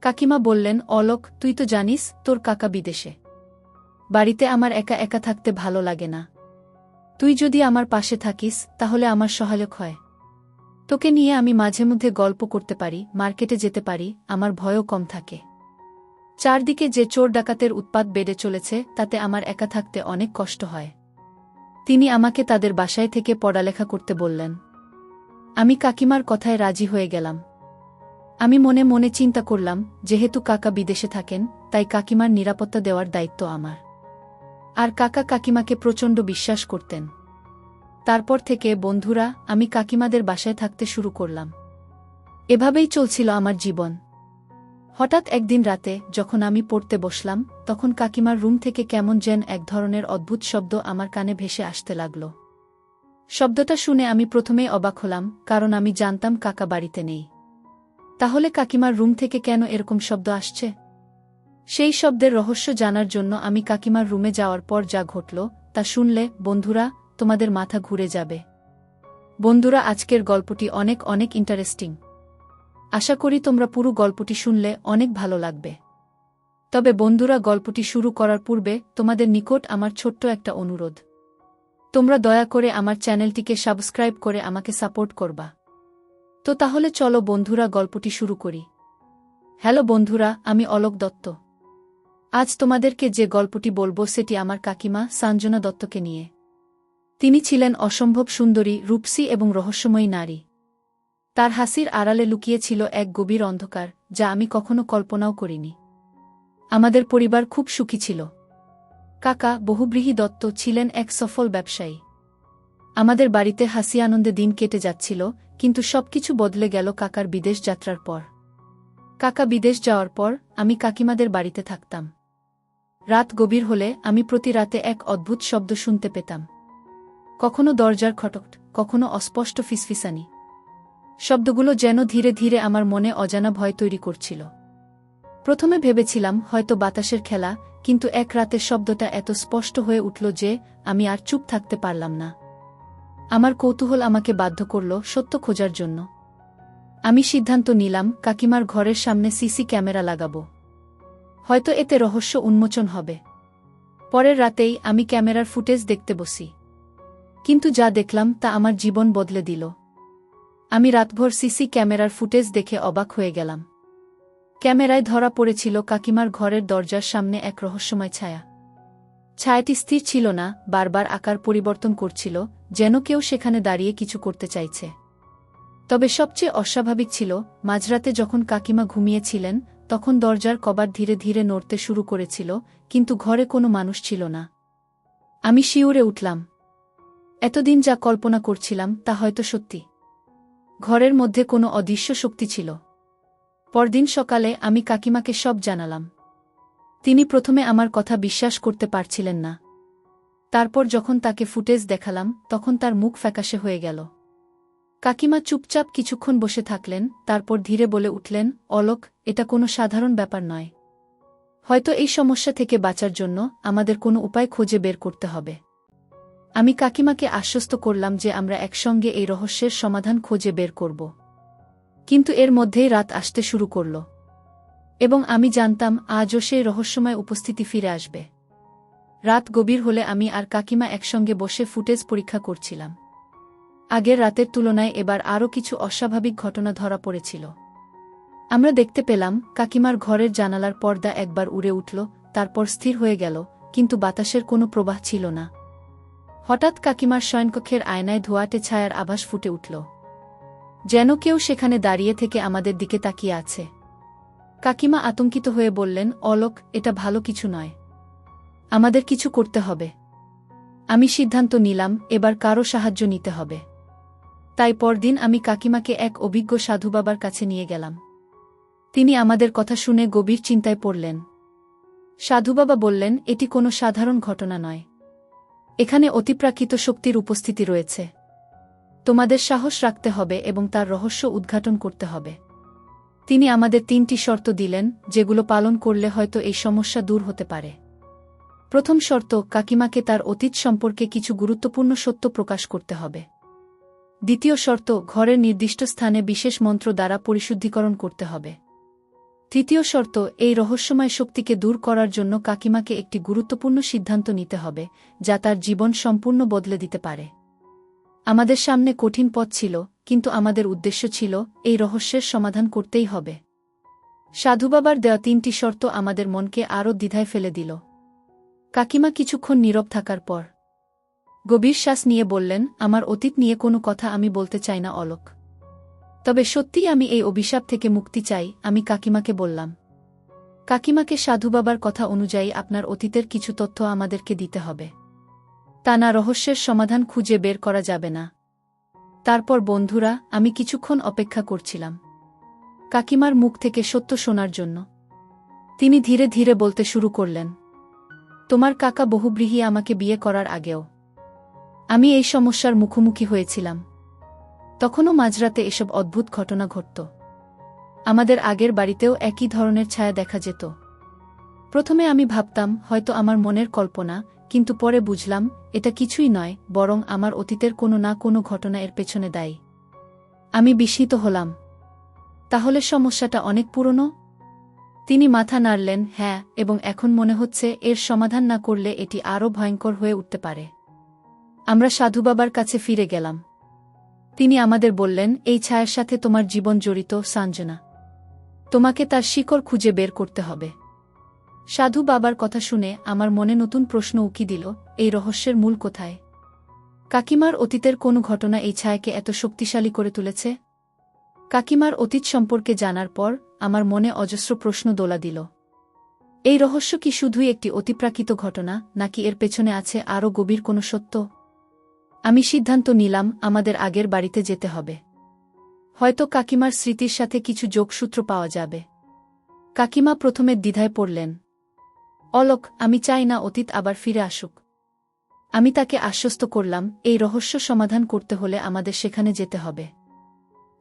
কাকিমা বললেন, অলোক, তুই তো জানিস তোর কাকা বিদেশে। বাড়িতে আমার একা একা থাকতে ভালো লাগে না। তুই যদি আমার পাশে থাকিস তাহলে আমার সহায়ক হয়। তোকে নিয়ে আমি মাঝে মধ্যে গল্প করতে পারি, মার্কেটে যেতে পারি, আমার ভয়ও কম থাকে। চারদিকে যে চোর ডাকাতের উৎপাত বেড়ে চলেছে তাতে আমার একা থাকতে অনেক কষ্ট হয়। তিনি আমাকে তাদের বাসায় থেকে পড়ালেখা করতে বললেন। আমি কাকিমার কথায় রাজি হয়ে গেলাম। আমি মনে মনে চিন্তা করলাম, যেহেতু কাকা বিদেশে থাকেন তাই কাকিমার নিরাপত্তা দেওয়ার দায়িত্ব আমার। আর কাকা কাকিমাকে প্রচণ্ড বিশ্বাস করতেন। তারপর থেকে বন্ধুরা আমি কাকিমাদের বাসায় থাকতে শুরু করলাম। এভাবেই চলছিল আমার জীবন। হঠাৎ একদিন রাতে যখন আমি পড়তে বসলাম তখন কাকিমার রুম থেকে কেমন যেন এক ধরনের অদ্ভুত শব্দ আমার কানে ভেসে আসতে লাগল। শব্দটা শুনে আমি প্রথমেই অবাক হলাম, কারণ আমি জানতাম কাকা বাড়িতে নেই। তাহলে কাকিমার রুম থেকে কেন এরকম শব্দ আসছে? সেই শব্দের রহস্য জানার জন্য আমি কাকিমার রুমে যাওয়ার পর যা ঘটল তা শুনলে বন্ধুরা তোমাদের মাথা ঘুরে যাবে। বন্ধুরা, আজকের গল্পটি অনেক অনেক ইন্টারেস্টিং। আশা করি তোমরা পুরো গল্পটি শুনলে অনেক ভালো লাগবে। তবে বন্ধুরা, গল্পটি শুরু করার পূর্বে তোমাদের নিকট আমার ছোট্ট একটা অনুরোধ। তোমরা দয়া করে আমার চ্যানেলটিকে সাবস্ক্রাইব করে আমাকে সাপোর্ট করবা। তো তাহলে চলো বন্ধুরা, গল্পটি শুরু করি। হ্যালো বন্ধুরা, আমি অলোক দত্ত। আজ তোমাদেরকে যে গল্পটি বলবো সেটি আমার কাকিমা সঞ্জনা দত্তকে নিয়ে। তিনি ছিলেন অসম্ভব সুন্দরী, রূপসী এবং রহস্যময়ী নারী। তার হাসির আড়ালে লুকিয়ে ছিল এক গভীর অন্ধকার যা আমি কখনো কল্পনাও করিনি। আমাদের পরিবার খুব সুখী ছিল। কাকা বহুব্রীহি দত্ত ছিলেন এক সফল ব্যবসায়ী। আমাদের বাড়িতে হাসি আনন্দে দিন কেটে যাচ্ছিল, কিন্তু সবকিছু বদলে গেল কাকার বিদেশ যাত্রার পর। কাকা বিদেশ যাওয়ার পর আমি কাকিমাদের বাড়িতে থাকতাম। রাত গভীর হলে আমি প্রতি রাতে এক অদ্ভুত শব্দ শুনতে পেতাম। কখনো দরজার খটখট, কখনো অস্পষ্ট ফিসফিসানি। শব্দগুলো যেন ধীরে ধীরে আমার মনে অজানা ভয় তৈরি করছিল। প্রথমে ভেবেছিলাম হয়তো বাতাসের খেলা, কিন্তু এক রাতে শব্দটা এত স্পষ্ট হয়ে উঠল যে আমি আর চুপ থাকতে পারলাম না। আমার কৌতূহল আমাকে বাধ্য করল সত্য খোঁজার জন্য। আমি সিদ্ধান্ত নিলাম কাকিমার ঘরের সামনে সিসি ক্যামেরা লাগাবো। হয়তো এতে রহস্য উন্মোচন হবে। পরের রাতেই আমি ক্যামেরার ফুটেজ দেখতে বসি। কিন্তু যা দেখলাম তা আমার জীবন বদলে দিল। আমি রাতভর সিসি ক্যামেরার ফুটেজ দেখে অবাক হয়ে গেলাম। ক্যামেরায় ধরা পড়েছিল কাকিমার ঘরের দরজার সামনে এক রহস্যময় ছায়া। ছায়াটি স্থির ছিল না, বারবার আকার পরিবর্তন করছিল, যেন কেউ সেখানে দাঁড়িয়ে কিছু করতে চাইছে। তবে সবচেয়ে অস্বাভাবিক ছিল, মাঝরাতে যখন কাকিমা ঘুমিয়েছিলেন তখন দরজার কবাট ধীরে ধীরে নড়তে শুরু করেছিল, কিন্তু ঘরে কোনো মানুষ ছিল না। আমি শিউরে উঠলাম। এতদিন যা কল্পনা করছিলাম তা হয়তো সত্যি। ঘরের মধ্যে কোনো অদৃশ্য শক্তি ছিল। পরদিন সকালে আমি কাকিমাকে সব জানালাম। তিনি প্রথমে আমার কথা বিশ্বাস করতে পারছিলেন না। তারপর যখন তাকে ফুটেজ দেখালাম তখন তার মুখ ফ্যাকাশে হয়ে গেল। কাকিমা চুপচাপ কিছুক্ষণ বসে থাকলেন, তারপর ধীরে বলে উঠলেন, অলোক, এটা কোনো সাধারণ ব্যাপার নয়। হয়তো এই সমস্যা থেকে বাঁচার জন্য আমাদের কোনো উপায় খুঁজে বের করতে হবে। আমি কাকিমাকে আশ্বস্ত করলাম যে আমরা একসঙ্গে এই রহস্যের সমাধান খুঁজে বের করব। কিন্তু এর মধ্যেই রাত আসতে শুরু করল। এবং আমি জানতাম আজও সেই রহস্যময় উপস্থিতি ফিরে আসবে। রাত গভীর হলে আমি আর কাকিমা একসঙ্গে বসে ফুটেজ পরীক্ষা করছিলাম। আগের রাতের তুলনায় এবার আরও কিছু অস্বাভাবিক ঘটনা ধরা পড়েছিল। আমরা দেখতে পেলাম কাকিমার ঘরের জানালার পর্দা একবার উড়ে উঠল, তারপর স্থির হয়ে গেল, কিন্তু বাতাসের কোনো প্রবাহ ছিল না। হঠাৎ কাকিমার শয়নকক্ষের আয়নায় ধোঁয়াটে ছায়ার আভাস ফুটে উঠল, যেন কেউ সেখানে দাঁড়িয়ে থেকে আমাদের দিকে তাকিয়ে আছে। কাকিমা আতঙ্কিত হয়ে বললেন, অলোক, এটা ভালো কিছু নয়। আমাদের কিছু করতে হবে। আমি সিদ্ধান্ত নিলাম এবার কারো সাহায্য নিতে হবে। তাই পরদিন আমি কাকিমাকে এক অভিজ্ঞ সাধু বাবার কাছে নিয়ে গেলাম। তিনি আমাদের কথা শুনে গভীর চিন্তায় পড়লেন। সাধুবাবা বললেন, এটি কোনো সাধারণ ঘটনা নয়। এখানে অতিপ্রাকৃত শক্তির উপস্থিতি রয়েছে। তোমাদের সাহস রাখতে হবে এবং তার রহস্য উদ্ঘাটন করতে হবে। তিনি আমাদের 3টি শর্ত দিলেন, যেগুলো পালন করলে হয়তো এই সমস্যা দূর হতে পারে। প্রথম শর্ত, কাকিমাকে তার অতীত সম্পর্কে কিছু গুরুত্বপূর্ণ সত্য প্রকাশ করতে হবে। দ্বিতীয় শর্ত, ঘরের নির্দিষ্ট স্থানে বিশেষ মন্ত্র দ্বারা পরিশুদ্ধিকরণ করতে হবে। তৃতীয় শর্ত, এই রহস্যময় শক্তিকে দূর করার জন্য কাকিমাকে একটি গুরুত্বপূর্ণ সিদ্ধান্ত নিতে হবে, যা তার জীবন সম্পূর্ণ বদলে দিতে পারে। আমাদের সামনে কঠিন পথ ছিল, কিন্তু আমাদের উদ্দেশ্য ছিল, এই রহস্যের সমাধান করতেই হবে। সাধুবাবার দেওয়া 3টি শর্ত আমাদের মনকে আরও দ্বিধায় ফেলে দিল। কাকিমা কিছুক্ষণ নীরব থাকার পর গভীর শ্বাস নিয়ে বললেন, আমার অতীত নিয়ে কোনো কথা আমি বলতে চাই না অলোক। তবে সত্যিই আমি এই অভিশাপ থেকে মুক্তি চাই। আমি কাকিমাকে বললাম। কাকিমাকে সাধুবাবার কথা অনুযায়ী আপনার অতীতের কিছু তথ্য আমাদেরকে দিতে হবে। তা না রহস্যের সমাধান খুঁজে বের করা যাবে না। তারপর বন্ধুরা, আমি কিছুক্ষণ অপেক্ষা করছিলাম কাকিমার মুখ থেকে সত্য শোনার জন্য। তিনি ধীরে ধীরে বলতে শুরু করলেন, তোমার কাকা বহুব্রীহি আমাকে বিয়ে করার আগেও আমি এই সমস্যার মুখোমুখি হয়েছিলাম। তখনও মাঝরাতে এসব অদ্ভুত ঘটনা ঘটত। আমাদের আগের বাড়িতেও একই ধরনের ছায়া দেখা যেত। প্রথমে আমি ভাবতাম হয়তো আমার মনের কল্পনা, কিন্তু পরে বুঝলাম এটা কিছুই নয়, বরং আমার অতীতের কোনো না কোনো ঘটনা এর পেছনে দায়ী। আমি বিস্মিত হলাম। তাহলে সমস্যাটা অনেক পুরনো? তিনি মাথা নাড়লেন, হ্যাঁ, এবং এখন মনে হচ্ছে এর সমাধান না করলে এটি আরও ভয়ঙ্কর হয়ে উঠতে পারে। আমরা সাধুবাবার কাছে ফিরে গেলাম। তিনি আমাদের বললেন, এই ছায়ার সাথে তোমার জীবন জড়িত সঞ্জনা। তোমাকে তার শিকড় খুঁজে বের করতে হবে। সাধু বাবার কথা শুনে আমার মনে নতুন প্রশ্ন উকি দিল, এই রহস্যের মূল কোথায়? কাকিমার অতীতের কোন ঘটনা এই ছায়াকে এত শক্তিশালী করে তুলেছে? কাকিমার অতীত সম্পর্কে জানার পর আমার মনে অজস্র প্রশ্ন দোলা দিল। এই রহস্য কি শুধুই একটি অতিপ্রাকৃত ঘটনা, নাকি এর পেছনে আছে আরও গভীর কোনো সত্য? আমি সিদ্ধান্ত নিলাম আমাদের আগের বাড়িতে যেতে হবে। হয়তো কাকিমার স্মৃতির সাথে কিছু যোগসূত্র পাওয়া যাবে। কাকিমা প্রথমে দ্বিধায় পড়লেন। অলোক, আমি চাই না অতীত আবার ফিরে আসুক। আমি তাকে আশ্বস্ত করলাম, এই রহস্য সমাধান করতে হলে আমাদের সেখানে যেতে হবে।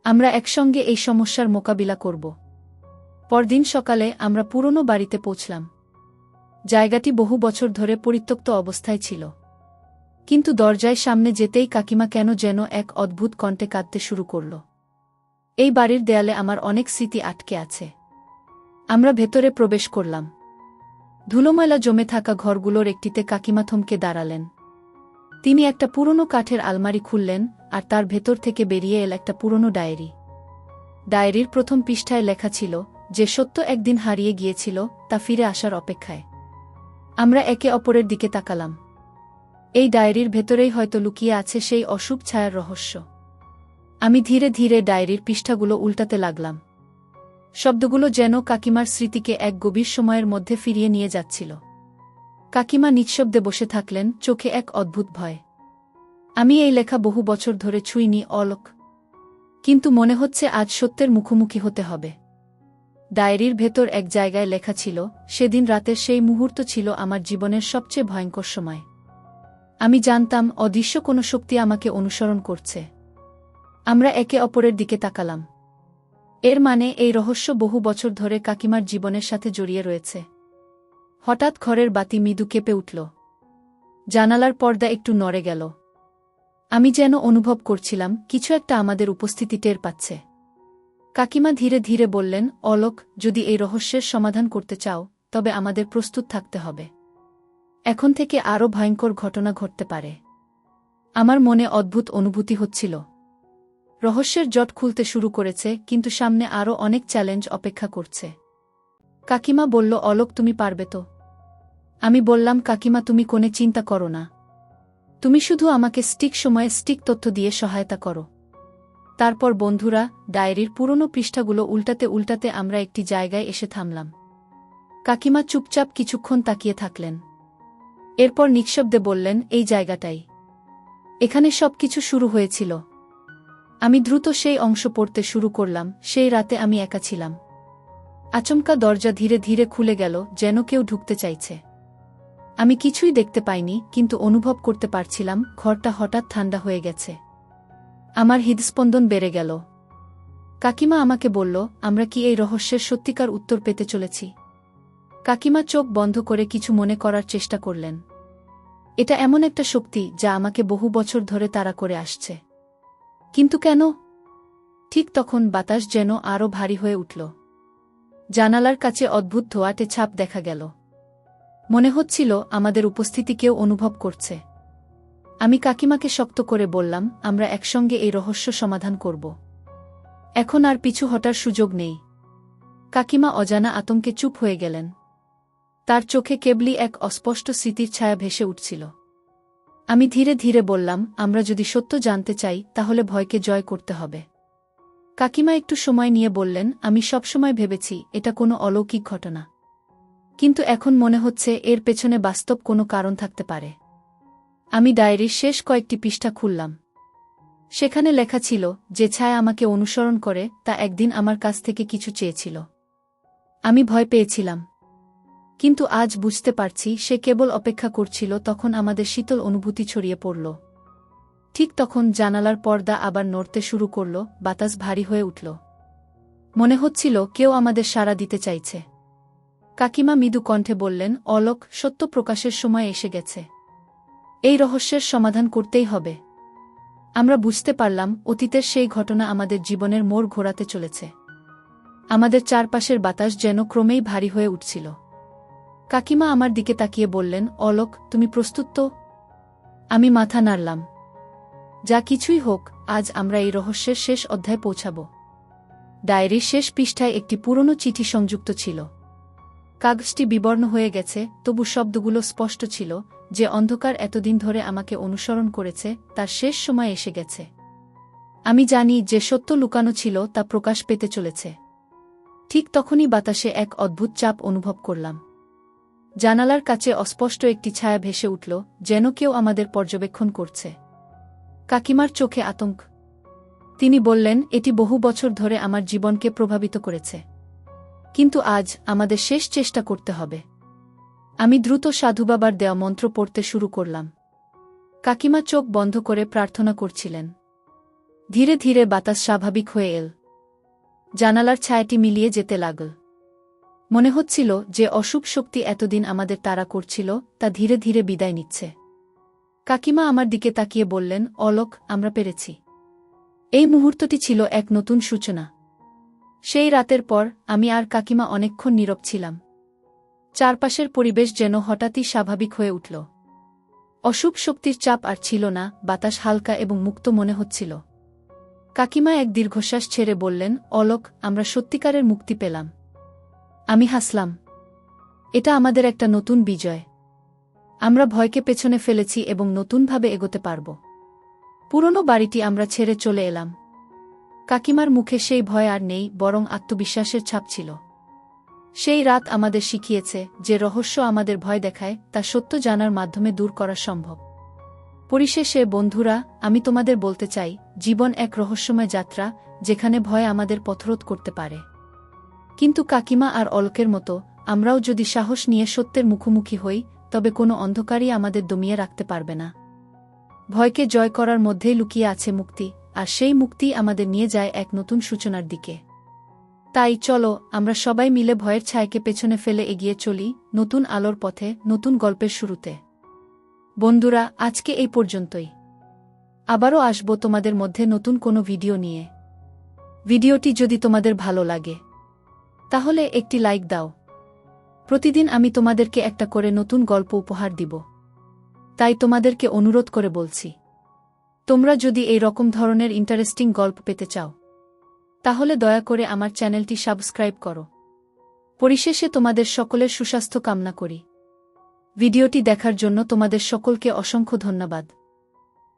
আমরা একসঙ্গে এই সমস্যার মোকাবিলা করব। পরদিন সকালে আমরা পুরনো বাড়িতে পৌঁছলাম। জায়গাটি বহু বছর ধরে পরিত্যক্ত অবস্থায় ছিল। কিন্তু দরজায় সামনে যেতেই কাকিমা কেন যেন এক অদ্ভুত কণ্ঠে কাঁদতে শুরু করল। এই বাড়ির দেয়ালে আমার অনেক স্মৃতি আটকে আছে। আমরা ভেতরে প্রবেশ করলাম। ধুলোময়লা জমে থাকা ঘরগুলোর একটিতে কাকিমা থমকে দাঁড়ালেন। তিনি একটা পুরনো কাঠের আলমারি খুললেন, আর তার ভেতর থেকে বেরিয়ে এল একটা পুরনো ডায়েরি। ডায়েরির প্রথম পৃষ্ঠায় লেখা ছিল, যে সত্য একদিন হারিয়ে গিয়েছিল তা ফিরে আসার অপেক্ষায়। আমরা একে অপরের দিকে তাকালাম। এই ডায়েরির ভেতরেই হয়তো লুকিয়ে আছে সেই অশুভ ছায়ার রহস্য। আমি ধীরে ধীরে ডায়েরির পৃষ্ঠাগুলো উল্টাতে লাগলাম। শব্দগুলো যেন কাকিমার স্মৃতিকে এক গভীর সময়ের মধ্যে ফিরিয়ে নিয়ে যাচ্ছিল। কাকিমা নিঃশব্দে বসে থাকলেন, চোখে এক অদ্ভুত ভয়। আমি এই লেখা বহু বছর ধরে ছুঁইনি অলোক, কিন্তু মনে হচ্ছে আজ সত্যের মুখোমুখি হতে হবে। ডায়েরির ভেতর এক জায়গায় লেখা ছিল, সেদিন রাতের সেই মুহূর্ত ছিল আমার জীবনের সবচেয়ে ভয়ঙ্কর সময়। আমি জানতাম অদৃশ্য কোনো শক্তি আমাকে অনুসরণ করছে। আমরা একে অপরের দিকে তাকালাম। এর মানে এই রহস্য বহু বছর ধরে কাকিমার জীবনের সাথে জড়িয়ে রয়েছে। হঠাৎ ঘরের বাতি মৃদু কেঁপে উঠল। জানালার পর্দা একটু নড়ে গেল। আমি যেন অনুভব করছিলাম কিছু একটা আমাদের উপস্থিতি টের পাচ্ছে। কাকিমা ধীরে ধীরে বললেন, অলোক, যদি এই রহস্যের সমাধান করতে চাও, তবে আমাদের প্রস্তুত থাকতে হবে। এখন থেকে আরও ভয়ঙ্কর ঘটনা ঘটতে পারে। আমার মনে অদ্ভুত অনুভূতি হচ্ছিল। রহস্যের জট খুলতে শুরু করেছে, কিন্তু সামনে আরও অনেক চ্যালেঞ্জ অপেক্ষা করছে। কাকিমা বলল, অলোক, তুমি পারবে তো? আমি বললাম, কাকিমা, তুমি কোনো চিন্তা করো না। তুমি শুধু আমাকে সঠিক সময়ে সঠিক তথ্য দিয়ে সহায়তা করো। তারপর বন্ধুরা, ডায়েরির পুরনো পৃষ্ঠাগুলো উল্টাতে উল্টাতে আমরা একটি জায়গায় এসে থামলাম। কাকিমা চুপচাপ কিছুক্ষণ তাকিয়ে থাকলেন। এরপর নিঃশব্দে বললেন, এই জায়গাটাই। এখানে সবকিছু শুরু হয়েছিল। আমি দ্রুত সেই অংশ পড়তে শুরু করলাম। সেই রাতে আমি একা ছিলাম। আচমকা দরজা ধীরে ধীরে খুলে গেল, যেন কেউ ঢুকতে চাইছে। আমি কিছুই দেখতে পাইনি, কিন্তু অনুভব করতে পারছিলাম ঘরটা হঠাৎ ঠান্ডা হয়ে গেছে। আমার হৃদস্পন্দন বেড়ে গেল। কাকিমা আমাকে বলল, আমরা কি এই রহস্যের সত্যিকার উত্তর পেতে চলেছি? কাকিমা চোখ বন্ধ করে কিছু মনে করার চেষ্টা করলেন। এটা এমন একটা শক্তি যা আমাকে বহু বছর ধরে তাড়া করে আসছে। কিন্তু কেন? ঠিক তখন বাতাস যেন আরও ভারী হয়ে উঠল। জানালার কাছে অদ্ভুত ধোঁয়াটে ছাপ দেখা গেল। মনে হচ্ছিল আমাদের উপস্থিতি কেউ অনুভব করছে। আমি কাকিমাকে শক্ত করে বললাম, আমরা একসঙ্গে এই রহস্য সমাধান করব। এখন আর পিছু হটার সুযোগ নেই। কাকিমা অজানা আতঙ্কে চুপ হয়ে গেলেন। তার চোখে কেবলই এক অস্পষ্ট স্মৃতির ছায়া ভেসে উঠছিল। আমি ধীরে ধীরে বললাম, আমরা যদি সত্য জানতে চাই তাহলে ভয়কে জয় করতে হবে। কাকিমা একটু সময় নিয়ে বললেন, আমি সবসময় ভেবেছি এটা কোনো অলৌকিক ঘটনা, কিন্তু এখন মনে হচ্ছে এর পেছনে বাস্তব কোনো কারণ থাকতে পারে। আমি ডায়েরির শেষ কয়েকটি পৃষ্ঠা খুললাম। সেখানে লেখা ছিল, যে ছায়া আমাকে অনুসরণ করে তা একদিন আমার কাছ থেকে কিছু চেয়েছিল। আমি ভয় পেয়েছিলাম, কিন্তু আজ বুঝতে পারছি সে কেবল অপেক্ষা করছিল। তখন আমাদের শীতল অনুভূতি ছড়িয়ে পড়ল। ঠিক তখন জানালার পর্দা আবার নড়তে শুরু করল, বাতাস ভারী হয়ে উঠল। মনে হচ্ছিল কেউ আমাদের সাড়া দিতে চাইছে। কাকিমা মৃদু কণ্ঠে বললেন, অলোক, সত্য প্রকাশের সময় এসে গেছে। এই রহস্যের সমাধান করতেই হবে। আমরা বুঝতে পারলাম অতীতের সেই ঘটনা আমাদের জীবনের মোড় ঘোরাতে চলেছে। আমাদের চারপাশের বাতাস যেন ক্রমেই ভারী হয়ে উঠছিল। কাকিমা আমার দিকে তাকিয়ে বললেন, অলোক, তুমি প্রস্তুত তো? আমি মাথা নাড়লাম। যা কিছুই হোক, আজ আমরা এই রহস্যের শেষ অধ্যায়ে পৌঁছাব। ডায়েরির শেষ পৃষ্ঠায় একটি পুরনো চিঠি সংযুক্ত ছিল। কাগজটি বিবর্ণ হয়ে গেছে, তবু শব্দগুলো স্পষ্ট ছিল, যে অন্ধকার এতদিন ধরে আমাকে অনুসরণ করেছে তার শেষ সময় এসে গেছে। আমি জানি যে সত্য লুকানো ছিল তা প্রকাশ পেতে চলেছে। ঠিক তখনই বাতাসে এক অদ্ভুত চাপ অনুভব করলাম। জানালার কাছে অস্পষ্ট একটি ছায়া ভেসে উঠল, যেন কেউ আমাদের পর্যবেক্ষণ করছে। কাকিমার চোখে আতঙ্ক। তিনি বললেন, এটি বহু বছর ধরে আমার জীবনকে প্রভাবিত করেছে, কিন্তু আজ আমাদের শেষ চেষ্টা করতে হবে। আমি দ্রুত সাধুবাবার দেওয়া মন্ত্র পড়তে শুরু করলাম। কাকিমা চোখ বন্ধ করে প্রার্থনা করছিলেন। ধীরে ধীরে বাতাস স্বাভাবিক হয়ে এল। জানালার ছায়াটি মিলিয়ে যেতে লাগল। মনে হচ্ছিল যে অশুভ শক্তি এতদিন আমাদের তাড়া করছিল তা ধীরে ধীরে বিদায় নিচ্ছে। কাকিমা আমার দিকে তাকিয়ে বললেন, অলোক, আমরা পেরেছি। এই মুহূর্তটি ছিল এক নতুন সূচনা। সেই রাতের পর আমি আর কাকিমা অনেকক্ষণ নীরব ছিলাম। চারপাশের পরিবেশ যেন হঠাৎই স্বাভাবিক হয়ে উঠল। অশুভ শক্তির চাপ আর ছিল না, বাতাস হালকা এবং মুক্ত মনে হচ্ছিল। কাকিমা এক দীর্ঘশ্বাস ছেড়ে বললেন, অলোক, আমরা সত্যিকারের মুক্তি পেলাম। আমি হাসলাম। এটা আমাদের একটা নতুন বিজয়। আমরা ভয়কে পেছনে ফেলেছি এবং নতুনভাবে এগোতে পারব। পুরনো বাড়িটি আমরা ছেড়ে চলে এলাম। কাকিমার মুখে সেই ভয় আর নেই, বরং আত্মবিশ্বাসের ছাপ ছিল। সেই রাত আমাদের শিখিয়েছে যে রহস্য আমাদের ভয় দেখায় তা সত্য জানার মাধ্যমে দূর করা সম্ভব। পরিশেষে বন্ধুরা, আমি তোমাদের বলতে চাই, জীবন এক রহস্যময় যাত্রা, যেখানে ভয় আমাদের পথরোধ করতে পারে। কিন্তু কাকিমা আর অলোকের মতো আমরাও যদি সাহস নিয়ে সত্যের মুখোমুখি হই, তবে কোনো অন্ধকারই আমাদের দমিয়ে রাখতে পারবে না। ভয়কে জয় করার মধ্যেই লুকিয়ে আছে মুক্তি, আর সেই মুক্তিই আমাদের নিয়ে যায় এক নতুন সূচনার দিকে। তাই চলো আমরা সবাই মিলে ভয়ের ছায়াকে পেছনে ফেলে এগিয়ে চলি নতুন আলোর পথে, নতুন গল্পের শুরুতে। বন্ধুরা, আজকে এই পর্যন্তই। আবারও আসবো তোমাদের মধ্যে নতুন কোনো ভিডিও নিয়ে। ভিডিওটি যদি তোমাদের ভালো লাগে তাহলে একটি লাইক দাও। প্রতিদিন আমি তোমাদেরকে একটা করে নতুন গল্প উপহার দিব। তাই তোমাদেরকে অনুরোধ করে বলছি, তোমরা যদি এই রকম ধরনের ইন্টারেস্টিং গল্প পেতে চাও তাহলে দয়া করে আমার চ্যানেলটি সাবস্ক্রাইব করো। পরিশেষে তোমাদের সকলের সুস্বাস্থ্য কামনা করি। ভিডিওটি দেখার জন্য তোমাদের সকলকে অসংখ্য ধন্যবাদ।